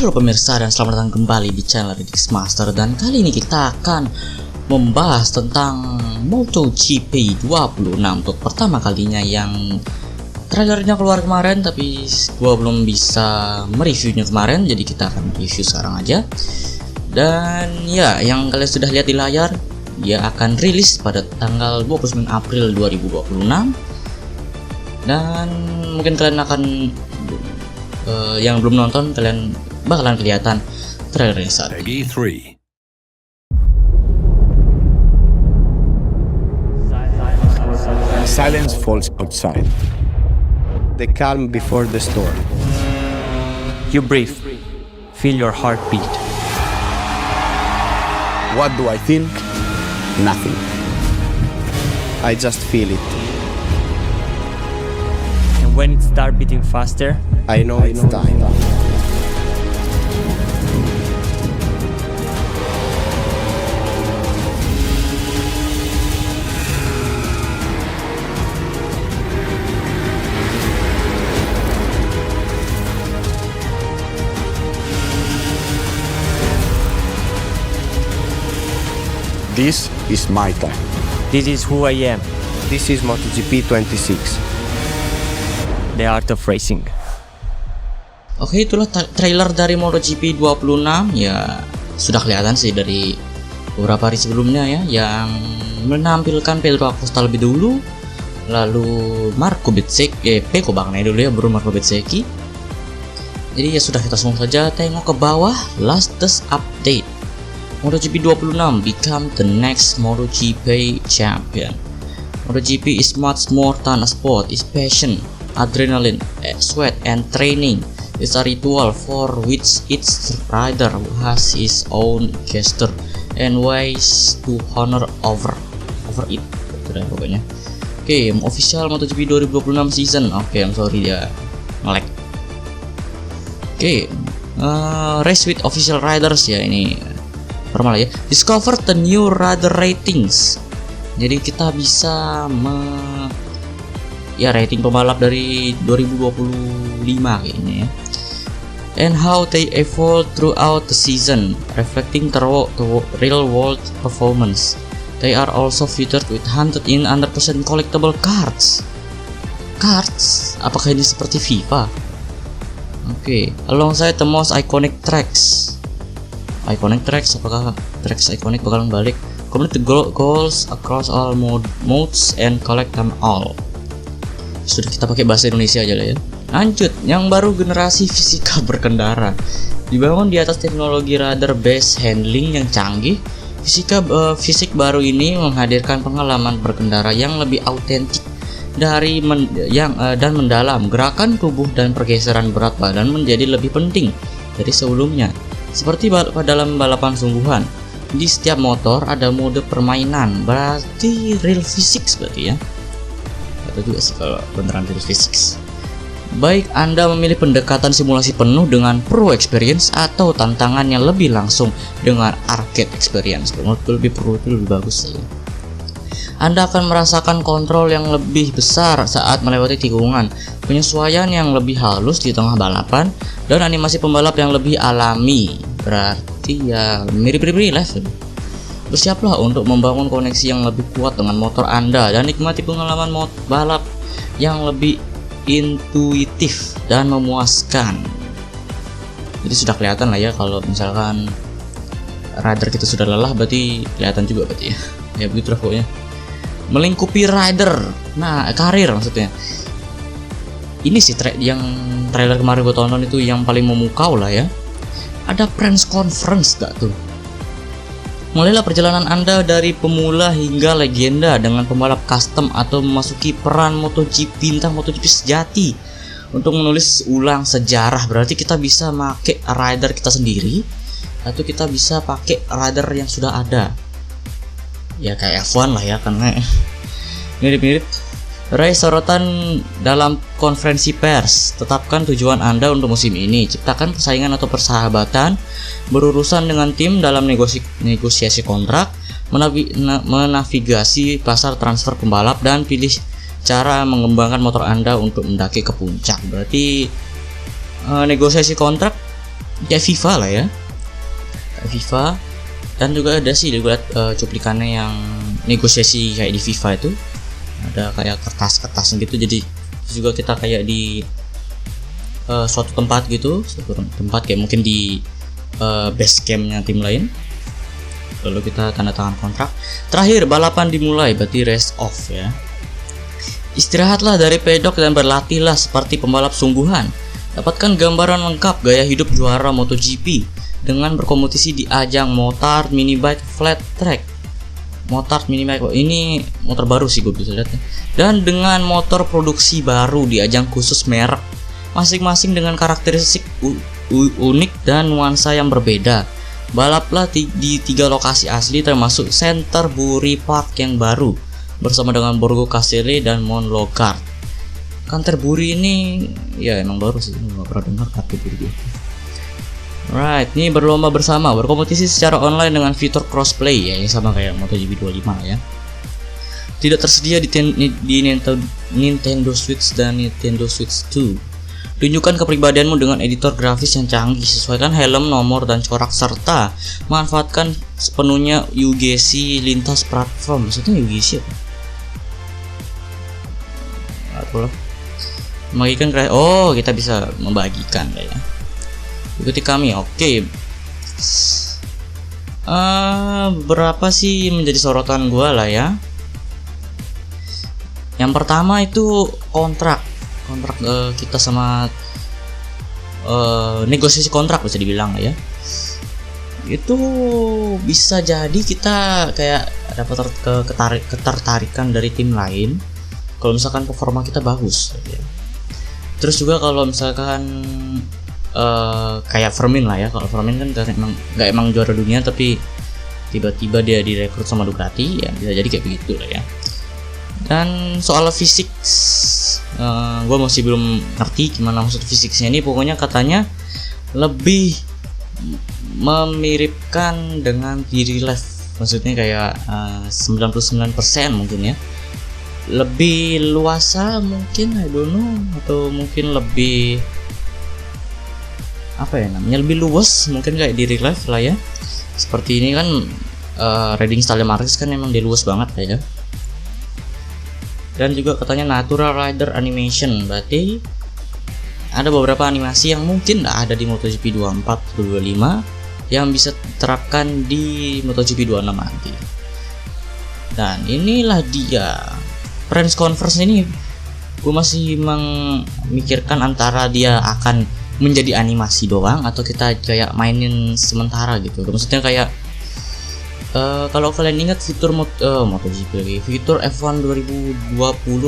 Halo pemirsa dan selamat datang kembali di channel Ridix Master. Dan kali ini kita akan membahas tentang MotoGP 26 untuk pertama kalinya, yang trailernya keluar kemarin tapi gua belum bisa mereviewnya kemarin, jadi kita akan review sekarang aja. Dan ya, yang kalian sudah lihat di layar, dia akan rilis pada tanggal 29 April 2026. Dan mungkin kalian akan yang belum nonton, kalian bakalan kelihatan trailernya saat ini. Silence falls outside. The calm before the storm. You breathe. Feel your heartbeat. What do I think? Nothing. I just feel it. And when it starts beating faster, I know it's time. This is my time. this is who I am. This is MotoGP 26. The art of racing. Oke, itulah trailer dari MotoGP 26. Ya, sudah kelihatan sih dari beberapa hari sebelumnya ya, yang menampilkan Pedro Acosta lebih dulu, lalu Marco Bezzecchi, Pecco Bagnaia dulu ya, baru Marco Bezzecchi. Jadi ya sudah, kita langsung saja tengok ke bawah. Latest update: MotoGP 26 become the next MotoGP champion. MotoGP is much more than a sport. It's passion, adrenaline, sweat, and training. It's a ritual for which each rider has his own gesture and ways to honor over it. Betul pokoknya. Oke, official MotoGP 2026 season. Oke, I'm sorry ya, nge-lag. Oke, race with official riders ya, ini normal ya. Discover the new rider ratings. Jadi kita bisa rating pembalap dari 2025 kayaknya ya. And how they evolve throughout the season, reflecting the real world performance. They are also featured with 100 in 100% collectible cards. Cards? Apakah ini seperti FIFA? Oke, alongside the most iconic tracks. Iconic tracks, apakah tracks iconic bakalan balik? Complete the goals across all modes and collect them all. Sudah, kita pakai bahasa Indonesia aja lah ya. Lanjut, yang baru generasi fisika berkendara. Dibangun di atas teknologi radar based handling yang canggih, fisik baru ini menghadirkan pengalaman berkendara yang lebih autentik dan mendalam. Gerakan tubuh dan pergeseran berat badan menjadi lebih penting dari sebelumnya. Seperti dalam balapan sungguhan, di setiap motor ada mode permainan, berarti real physics berarti ya. Atau juga sih kalau beneran real physics. Baik Anda memilih pendekatan simulasi penuh dengan pro experience atau tantangan yang lebih langsung dengan arcade experience, menurutku lebih pro itu lebih bagus ya. Anda akan merasakan kontrol yang lebih besar saat melewati tikungan, penyesuaian yang lebih halus di tengah balapan, dan animasi pembalap yang lebih alami. Berarti ya mirip-mirip live. Bersiaplah untuk membangun koneksi yang lebih kuat dengan motor Anda dan nikmati pengalaman balap yang lebih intuitif dan memuaskan. Jadi sudah kelihatan lah ya, kalau misalkan rider kita sudah lelah, berarti kelihatan juga berarti ya. Ya begitu lah pokoknya. Melingkupi rider, nah karir maksudnya. Ini sih yang trailer kemarin gue tonton itu yang paling memukau lah ya. Ada press conference gak tuh? Mulailah perjalanan Anda dari pemula hingga legenda dengan pembalap custom atau memasuki peran MotoGP, bintang MotoGP sejati. Untuk menulis ulang sejarah, berarti kita bisa pakai rider kita sendiri atau kita bisa pakai rider yang sudah ada. Ya kayak F1 lah ya, karena mirip-mirip. Raih sorotan dalam konferensi pers. Tetapkan tujuan Anda untuk musim ini. Ciptakan persaingan atau persahabatan, berurusan dengan tim dalam negosiasi kontrak, menavigasi pasar transfer pembalap, dan pilih cara mengembangkan motor Anda untuk mendaki ke puncak. Berarti negosiasi kontrak kayak FIFA lah ya, kayak FIFA. Dan juga ada sih lihat cuplikannya yang negosiasi kayak di FIFA itu, ada kayak kertas-kertas gitu, jadi juga kita kayak di suatu tempat gitu, suatu tempat kayak mungkin di base campnya tim lain, lalu kita tanda tangan kontrak. Terakhir balapan dimulai, berarti race off ya. Istirahatlah dari pedok dan berlatihlah seperti pembalap sungguhan. Dapatkan gambaran lengkap gaya hidup juara MotoGP dengan berkompetisi di ajang Motard Mini Bike Flat Track. Motard Mini Bike ini motor baru sih gue bisa lihat ya. Dan dengan motor produksi baru di ajang khusus merek, masing-masing dengan karakteristik unik dan nuansa yang berbeda. Balaplah di 3 lokasi asli termasuk Canterbury Park yang baru bersama dengan Borgo Casale dan Mont Lockhart. Canterbury ini ya emang baru sih, nggak pernah dengar Canterbury. Right, ini berlomba bersama, berkompetisi secara online dengan fitur crossplay ya, yang sama kayak MotoGP 25 ya. Tidak tersedia di Nintendo Switch dan Nintendo Switch 2. Tunjukkan kepribadianmu dengan editor grafis yang canggih, sesuaikan helm, nomor, dan corak, serta manfaatkan sepenuhnya UGC lintas platform. Maksudnya UGC apa? Apa loh? Membagikan kita bisa membagikan ya. Ikuti kami, oke. Berapa sih menjadi sorotan gua lah ya. Yang pertama itu kontrak kita sama negosiasi kontrak bisa dibilang ya. Itu bisa jadi kita kayak dapat ketertarikan dari tim lain kalau misalkan performa kita bagus ya. Terus juga kalau misalkan kayak Firmin lah ya, kalau Firmin kan nggak emang juara dunia tapi tiba-tiba dia direkrut sama Ducati ya, bisa jadi kayak begitu lah ya. Dan soal fisik, gue masih belum ngerti gimana maksud fisiknya ini. Pokoknya katanya lebih memiripkan dengan di real life, maksudnya kayak 99% mungkin ya, lebih luasa mungkin, I don't know, atau mungkin lebih apa ya namanya, lebih luas mungkin kayak di real life lah ya. Seperti ini kan riding style Marquez kan emang dia luas banget lah ya. Dan juga katanya natural rider animation, berarti ada beberapa animasi yang mungkin nggak ada di MotoGP 24 atau 25 yang bisa diterapkan di MotoGP 26 nanti. Dan inilah dia press conference ini, gue masih memikirkan antara dia akan menjadi animasi doang atau kita kayak mainin sementara gitu. Maksudnya kayak kalau kalian ingat fitur MotoGP lagi, fitur F1 2020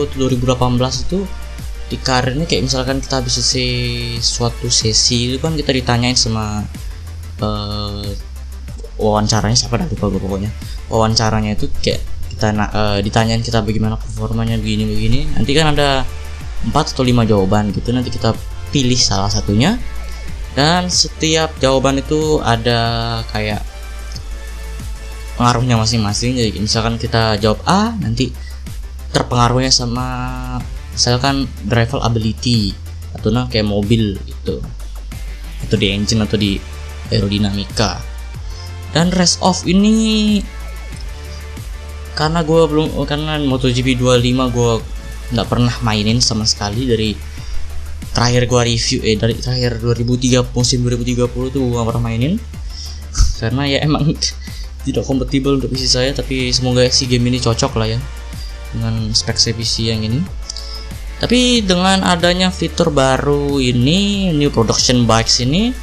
atau 2018 itu di karirnya kayak misalkan kita habis suatu sesi itu kan kita ditanyain sama wawancaranya, siapa dah lupa gue pokoknya. Wawancaranya itu kayak kita ditanyain kita bagaimana performanya begini. Nanti kan ada 4 atau 5 jawaban gitu, nanti kita pilih salah satunya dan setiap jawaban itu ada kayak pengaruhnya masing-masing. Jadi misalkan kita jawab A, nanti terpengaruhnya sama misalkan driver ability atau kayak mobil itu, atau di engine atau di aerodinamika. Dan race off ini karena MotoGP 25 gue nggak pernah mainin sama sekali dari terakhir gua review dari terakhir 2030 musim 2030 tuh gua gak pernah mainin karena ya emang tidak kompatibel untuk PC saya. Tapi semoga si game ini cocok lah ya dengan spek PC yang ini. Tapi dengan adanya fitur baru ini, new production bikes ini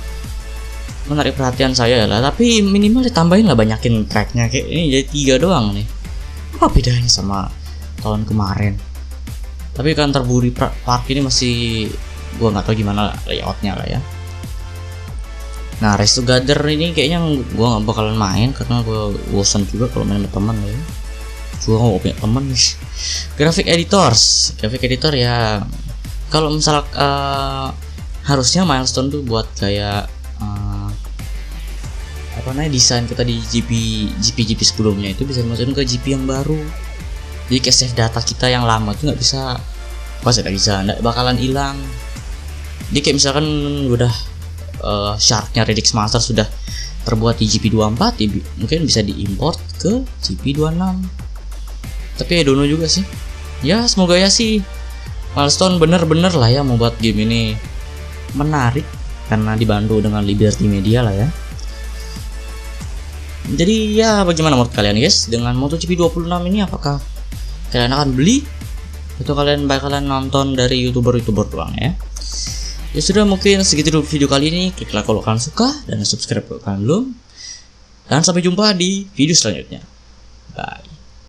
menarik perhatian saya lah. Tapi minimal ditambahin lah, banyakin tracknya, kayak ini jadi 3 doang nih. Apa bedanya sama tahun kemarin? Tapi Canterbury Park ini masih gua nggak tahu gimana layoutnya lah ya. Nah, Race Together ini kayaknya gua nggak bakalan main karena gua bosan juga kalau main sama teman lah ya. Gua nggak punya teman nih. Graphic editor ya, kalau misal harusnya milestone tuh buat kayak desain kita di GP sebelumnya itu bisa dimasukin ke GP yang baru. Jadi kayak save data kita yang lama tuh nggak bakalan hilang. Jadi kayak misalkan udah sharknya Radix Master sudah terbuat di GP24, ya mungkin bisa diimport ke GP26. Tapi I don't know juga sih. Ya semoga ya sih Milestone bener-bener lah ya membuat game ini menarik karena dibantu dengan Liberty Media lah ya. Jadi ya bagaimana menurut kalian guys dengan MotoGP 26 ini, apakah kalian akan beli atau kalian bakalan nonton dari youtuber doang ya? Ya sudah, mungkin segitu dulu video kali ini. Klik like kalau kalian suka dan subscribe kalau kalian belum. Dan sampai jumpa di video selanjutnya. Bye.